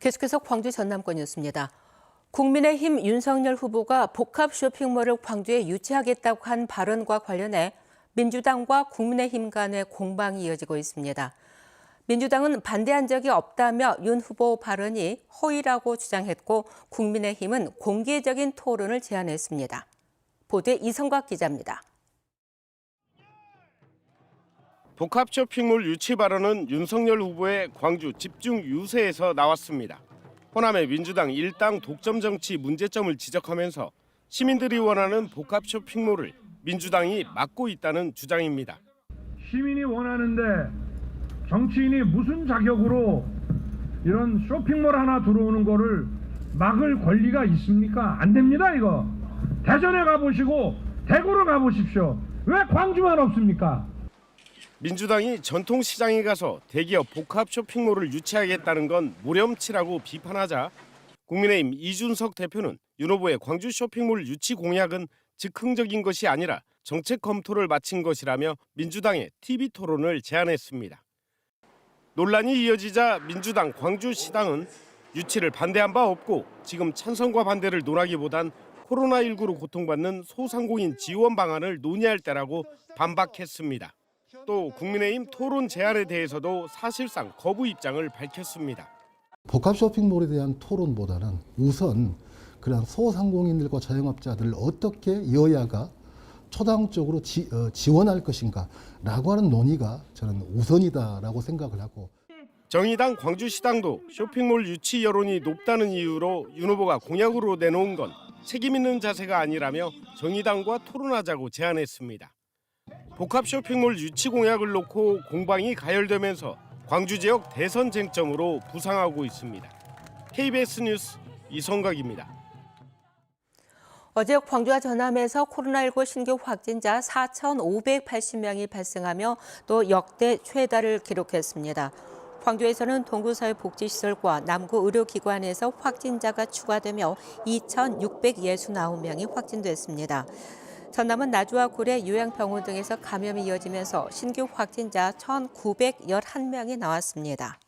계속해서 광주 전남권 뉴스입니다. 국민의힘 윤석열 후보가 복합 쇼핑몰을 광주에 유치하겠다고 한 발언과 관련해 민주당과 국민의힘 간의 공방이 이어지고 있습니다. 민주당은 반대한 적이 없다며 윤 후보 발언이 허위라고 주장했고 국민의힘은 공개적인 토론을 제안했습니다. 보도에 이성각 기자입니다. 복합 쇼핑몰 유치 발언은 윤석열 후보의 광주 집중 유세에서 나왔습니다. 호남의 민주당 일당 독점 정치 문제점을 지적하면서 시민들이 원하는 복합 쇼핑몰을 민주당이 막고 있다는 주장입니다. 시민이 원하는데 정치인이 무슨 자격으로 이런 쇼핑몰 하나 들어오는 거를 막을 권리가 있습니까? 안 됩니다, 이거. 대전에 가보시고 대구로 가보십시오. 왜 광주만 없습니까? 민주당이 전통시장에 가서 대기업 복합 쇼핑몰을 유치하겠다는 건 모렴치라고 비판하자 국민의힘 이준석 대표는 윤 후보의 광주 쇼핑몰 유치 공약은 즉흥적인 것이 아니라 정책 검토를 마친 것이라며 민주당의 TV토론을 제안했습니다. 논란이 이어지자 민주당 광주시당은 유치를 반대한 바 없고 지금 찬성과 반대를 논하기보단 코로나19로 고통받는 소상공인 지원 방안을 논의할 때라고 반박했습니다. 또 국민의힘 토론 제안에 대해서도 사실상 거부 입장을 밝혔습니다. 복합 쇼핑몰에 대한 토론보다는 우선 그런 소상공인들과 자영업자들을 어떻게 여야가 초당적으로 지원할 것인가라고 하는 논의가 저는 우선이다라고 생각을 하고. 정의당 광주시당도 쇼핑몰 유치 여론이 높다는 이유로 윤 후보가 공약으로 내놓은 건 책임 있는 자세가 아니라며 정의당과 토론하자고 제안했습니다. 복합 쇼핑몰 유치 공약을 놓고 공방이 가열되면서 광주 지역 대선 쟁점으로 부상하고 있습니다. KBS 뉴스 이성각입니다. 어제 광주와 전남에서 코로나19 신규 확진자 4,580명이 발생하며 또 역대 최다를 기록했습니다. 광주에서는 동구사회복지시설과 남구 의료기관에서 확진자가 추가되며 2,669명이 확진됐습니다. 전남은 나주와 구례, 요양병원 등에서 감염이 이어지면서 신규 확진자 1,911명이 나왔습니다.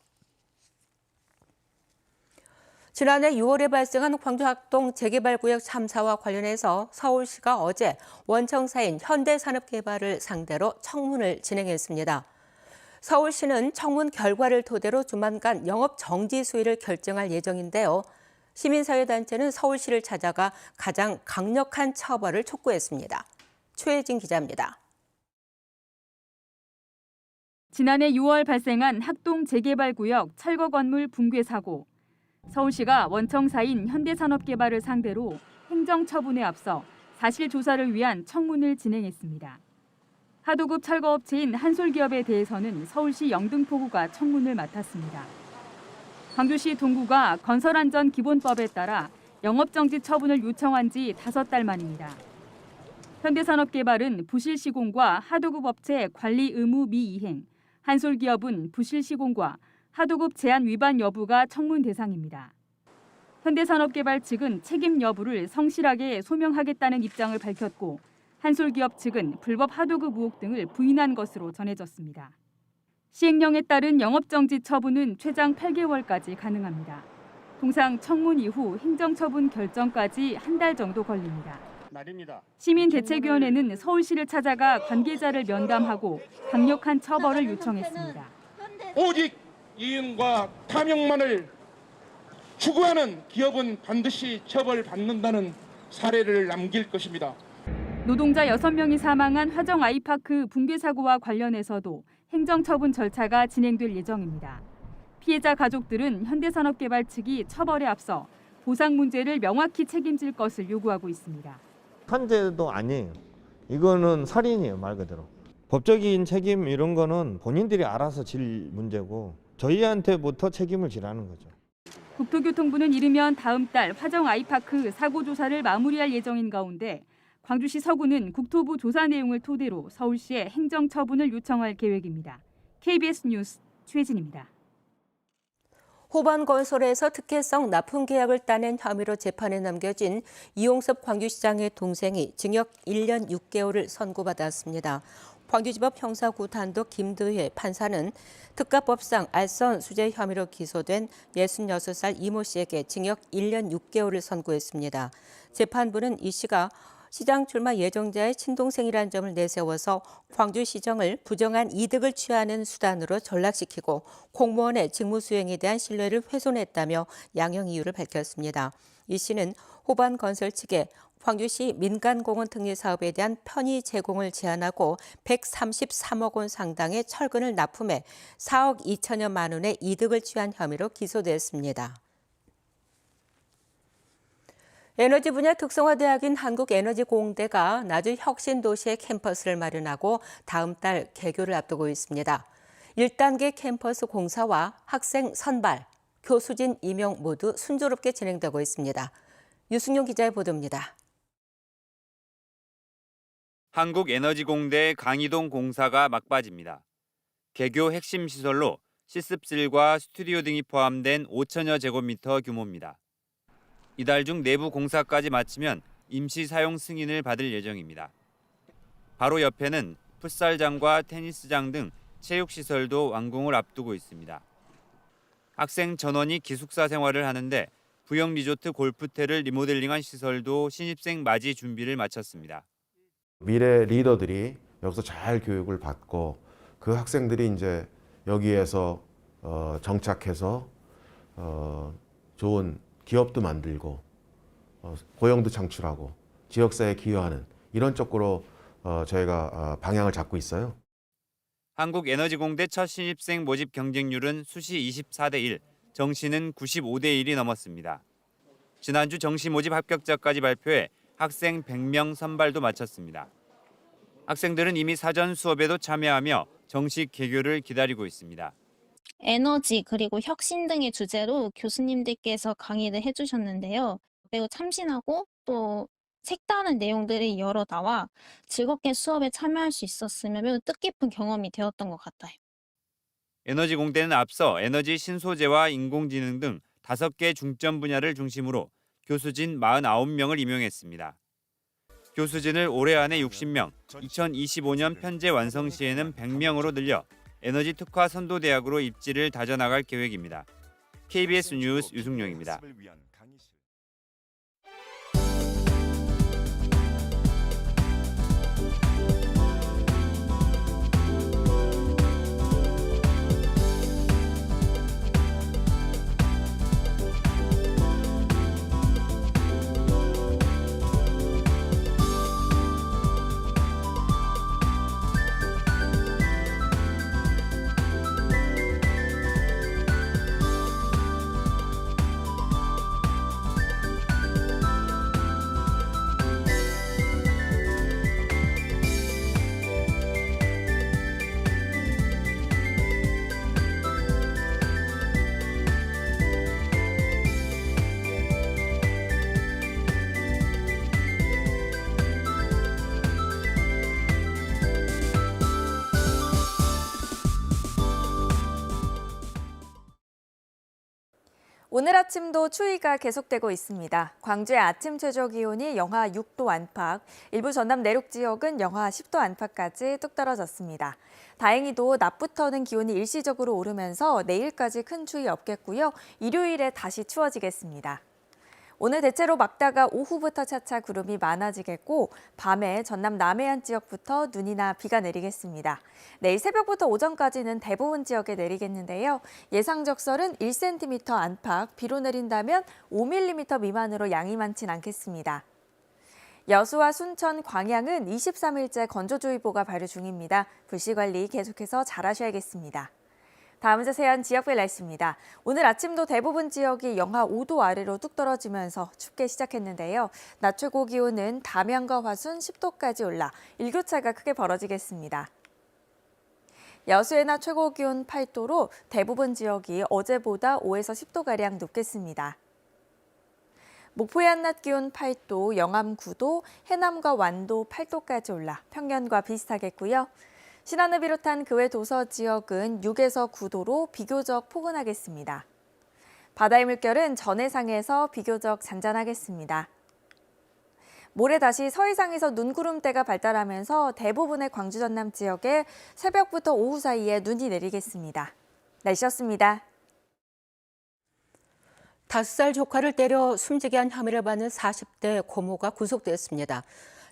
지난해 6월에 발생한 광주학동 재개발구역 참사와 관련해서 서울시가 어제 원청사인 현대산업개발을 상대로 청문을 진행했습니다. 서울시는 청문 결과를 토대로 조만간 영업 정지 수위를 결정할 예정인데요. 시민사회단체는 서울시를 찾아가 가장 강력한 처벌을 촉구했습니다. 최혜진 기자입니다. 지난해 6월 발생한 학동 재개발구역 철거 건물 붕괴 사고. 서울시가 원청사인 현대산업개발을 상대로 행정처분에 앞서 사실 조사를 위한 청문을 진행했습니다. 하도급 철거업체인 한솔기업에 대해서는 서울시 영등포구가 청문을 맡았습니다. 광주시 동구가 건설안전기본법에 따라 영업정지 처분을 요청한 지 5달 만입니다. 현대산업개발은 부실시공과 하도급 업체 관리 의무 미이행, 한솔기업은 부실시공과 하도급 제한 위반 여부가 청문 대상입니다. 현대산업개발 측은 책임 여부를 성실하게 소명하겠다는 입장을 밝혔고 한솔기업 측은 불법 하도급 의혹 등을 부인한 것으로 전해졌습니다. 시행령에 따른 영업정지 처분은 최장 8개월까지 가능합니다. 통상 청문 이후 행정처분 결정까지 한 달 정도 걸립니다. 시민대책위원회는 서울시를 찾아가 관계자를 면담하고 강력한 처벌을 요청했습니다. 오직 이윤과 탐욕만을 추구하는 기업은 반드시 처벌받는다는 사례를 남길 것입니다. 노동자 6명이 사망한 화정 아이파크 붕괴 사고와 관련해서도 행정처분 절차가 진행될 예정입니다. 피해자 가족들은 현대산업개발 측이 처벌에 앞서 보상 문제를 명확히 책임질 것을 요구하고 있습니다. 산재도 아니에요. 이거는 살인이에요, 말 그대로. 법적인 책임 이런 거는 본인들이 알아서 질 문제고 저희한테부터 책임을 지라는 거죠. 국토교통부는 이르면 다음 달 화정 아이파크 사고 조사를 마무리할 예정인 가운데 광주시 서구는 국토부 조사 내용을 토대로 서울시에 행정처분을 요청할 계획입니다. KBS 뉴스 최진입니다. 호반건설에서 특혜성 납품 계약을 따낸 혐의로 재판에 넘겨진 이용섭 광주시장의 동생이 징역 1년 6개월을 선고받았습니다. 광주지법 형사구단독 김드혜 판사는 특가법상 알선 수재 혐의로 기소된 66살 이모 씨에게 징역 1년 6개월을 선고했습니다. 재판부는 이 씨가 시장 출마 예정자의 친동생이라는 점을 내세워서 광주시정을 부정한 이득을 취하는 수단으로 전락시키고 공무원의 직무 수행에 대한 신뢰를 훼손했다며 양형 이유를 밝혔습니다. 이 씨는 호반건설 측에 광주시 민간공원 특례 사업에 대한 편의 제공을 제한하고 133억 원 상당의 철근을 납품해 4억 2천여만 원의 이득을 취한 혐의로 기소됐습니다. 에너지 분야 특성화대학인 한국에너지공대가 나주 혁신도시에 캠퍼스를 마련하고 다음 달 개교를 앞두고 있습니다. 1단계 캠퍼스 공사와 학생 선발, 교수진 임용 모두 순조롭게 진행되고 있습니다. 유승용 기자의 보도입니다. 한국에너지공대 강이동 공사가 막바지입니다. 개교 핵심 시설로 실습실과 스튜디오 등이 포함된 5천여 제곱미터 규모입니다. 이달 중 내부 공사까지 마치면 임시 사용 승인을 받을 예정입니다. 바로 옆에는 풋살장과 테니스장 등 체육시설도 완공을 앞두고 있습니다. 학생 전원이 기숙사 생활을 하는데 부영 리조트 골프태를 리모델링한 시설도 신입생 맞이 준비를 마쳤습니다. 미래 리더들이 여기서 잘 교육을 받고 그 학생들이 이제 여기에서 정착해서 좋은 기업도 만들고 고용도 창출하고 지역사회에 기여하는 이런 쪽으로 저희가 방향을 잡고 있어요. 한국에너지공대 첫 신입생 모집 경쟁률은 수시 24대 1, 정시는 95대 1이 넘었습니다. 지난주 정시 모집 합격자까지 발표해 학생 100명 선발도 마쳤습니다. 학생들은 이미 사전 수업에도 참여하며 정식 개교를 기다리고 있습니다. 에너지 그리고 혁신 등의 주제로 교수님들께서 강의를 해주셨는데요. 매우 참신하고 또 색다른 내용들이 여러 나와 즐겁게 수업에 참여할 수 있었으며 매우 뜻깊은 경험이 되었던 것 같아요. 에너지공대는 앞서 에너지 신소재와 인공지능 등 5개 중점 분야를 중심으로 교수진 49명을 임용했습니다. 교수진을 올해 안에 60명, 2025년 편제 완성 시에는 100명으로 늘려 에너지 특화 선도대학으로 입지를 다져나갈 계획입니다. KBS 뉴스 유승용입니다. 오늘 아침도 추위가 계속되고 있습니다. 광주의 아침 최저 기온이 영하 6도 안팎, 일부 전남 내륙 지역은 영하 10도 안팎까지 뚝 떨어졌습니다. 다행히도 낮부터는 기온이 일시적으로 오르면서 내일까지 큰 추위 없겠고요. 일요일에 다시 추워지겠습니다. 오늘 대체로 맑다가 오후부터 차차 구름이 많아지겠고 밤에 전남 남해안 지역부터 눈이나 비가 내리겠습니다. 내일 새벽부터 오전까지는 대부분 지역에 내리겠는데요. 예상 적설은 1cm 안팎, 비로 내린다면 5mm 미만으로 양이 많진 않겠습니다. 여수와 순천, 광양은 23일째 건조주의보가 발효 중입니다. 불씨관리 계속해서 잘 하셔야겠습니다. 다음 자세한 지역별 날씨입니다. 오늘 아침도 대부분 지역이 영하 5도 아래로 뚝 떨어지면서 춥게 시작했는데요. 낮 최고 기온은 담양과 화순 10도까지 올라 일교차가 크게 벌어지겠습니다. 여수의 낮 최고 기온 8도로 대부분 지역이 어제보다 5에서 10도가량 높겠습니다. 목포의 한낮 기온 8도, 영암 9도, 해남과 완도 8도까지 올라 평년과 비슷하겠고요. 신안을 비롯한 그 외 도서 지역은 6에서 9도로 비교적 포근하겠습니다. 바다의 물결은 전해상에서 비교적 잔잔하겠습니다. 모레 다시 서해상에서 눈구름대가 발달하면서 대부분의 광주 전남 지역에 새벽부터 오후 사이에 눈이 내리겠습니다. 날씨였습니다. 5살 조카를 때려 숨지게 한 혐의를 받는 40대 고모가 구속됐습니다.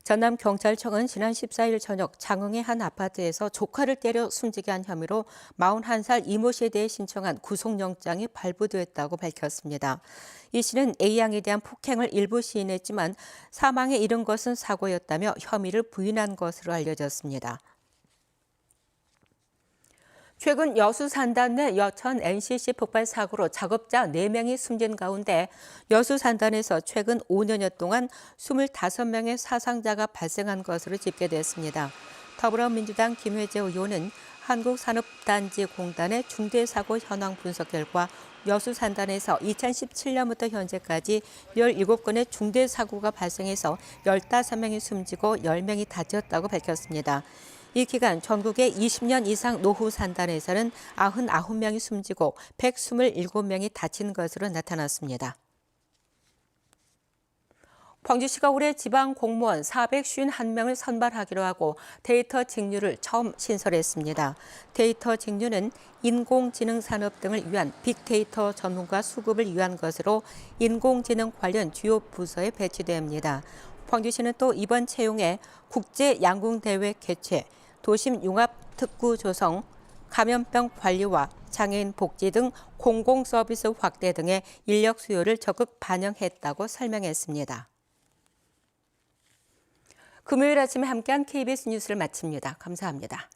전남경찰청은 지난 14일 저녁 장흥의 한 아파트에서 조카를 때려 숨지게 한 혐의로 41살 이모 씨에 대해 신청한 구속영장이 발부됐다고 밝혔습니다. 이 씨는 A양에 대한 폭행을 일부 시인했지만 사망에 이른 것은 사고였다며 혐의를 부인한 것으로 알려졌습니다. 최근 여수 산단 내 여천 NCC 폭발 사고로 작업자 4명이 숨진 가운데 여수 산단에서 최근 5년여 동안 25명의 사상자가 발생한 것으로 집계됐습니다. 더불어민주당 김회재 의원은 한국산업단지공단의 중대사고 현황 분석 결과 여수 산단에서 2017년부터 현재까지 17건의 중대사고가 발생해서 15명이 숨지고 10명이 다쳤다고 밝혔습니다. 이 기간 전국의 20년 이상 노후 산단에서는 99명이 숨지고 127명이 다친 것으로 나타났습니다. 광주시가 올해 지방 공무원 451명을 선발하기로 하고 데이터 직류를 처음 신설했습니다. 데이터 직류는 인공지능 산업 등을 위한 빅데이터 전문가 수급을 위한 것으로 인공지능 관련 주요 부서에 배치됩니다. 광주시는 또 이번 채용에 국제양궁대회 개최, 도심 융합특구 조성, 감염병 관리와 장애인 복지 등 공공서비스 확대 등의 인력 수요를 적극 반영했다고 설명했습니다. 금요일 아침에 함께한 KBS 뉴스를 마칩니다. 감사합니다.